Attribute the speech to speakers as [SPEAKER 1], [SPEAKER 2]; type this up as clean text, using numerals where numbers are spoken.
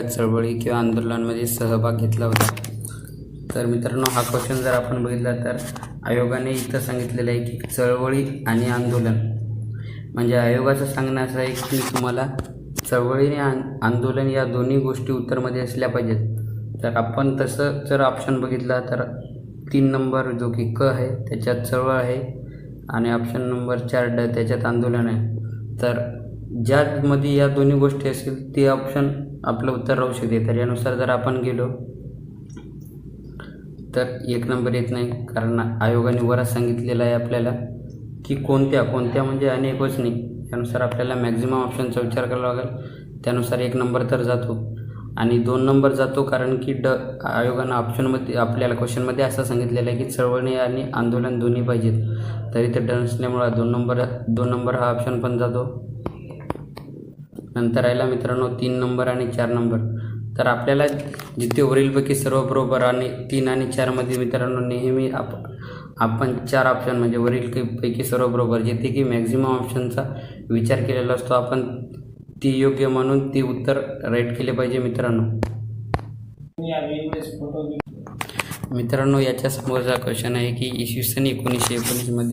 [SPEAKER 1] चळवळी किंवा आंदोलनांमध्ये सहभाग घेतला होता? तर मित्रांनो, हा क्वेश्चन जर आपण बघितला तर आयोगाने इथं सांगितलेलं आहे की चळवळी आणि आंदोलन, म्हणजे आयोगाचं सांगणं असं आहे की तुम्हाला चळवळी आणि आंदोलन या दोन्ही गोष्टी उत्तरमध्ये असल्या पाहिजेत. तर आपण तसं जर ऑप्शन बघितला तर 3 नंबर जो की क आहे त्याच्यात चळवळ आहे आणि ऑप्शन नंबर 4 ड त्याच्यात आंदोलन आहे. तर ज्यामध्ये या दोन्ही गोष्टी असतील ते ऑप्शन आपलं उत्तर राहू शकते. तर यानुसार जर आपण गेलो तर 1 नंबर येत नाही, कारण आयोगाने वरच सांगितलेलं आहे आपल्याला की कोणत्या म्हणजे अनेक वचनी. त्यानुसार आपल्याला मॅक्झिमम ऑप्शनचा विचार करावा लागेल. त्यानुसार 1 नंबर तर जातो आणि 2 नंबर जातो, कारण की आयोगानं ऑप्शनमध्ये आपल्याला क्वेश्चनमध्ये असं सांगितलेलं आहे की चळवळी आणि आंदोलन दोन्ही पाहिजेत. तरी ते ड नसल्यामुळे 2 नंबर हा ऑप्शन पण जातो. नंतर राहिला मित्रांनो 3 नंबर आणि 4 नंबर. तर आपल्याला जिथे वरीलपैकी सर्व बरोबर आणि 3 आणि 4मध्ये मित्रांनो नेहमी आपण 4 ऑप्शन म्हणजे वरीलपैकी सर्व बरोबर, जिथे की मॅक्झिमम ऑप्शनचा विचार केलेला असतो, आपण ती योग्य म्हणून ती उत्तर राईट केले पाहिजे. मित्रांनो याच्या समोरचा क्वेश्चन आहे की इसवी सन 1919 मध्ये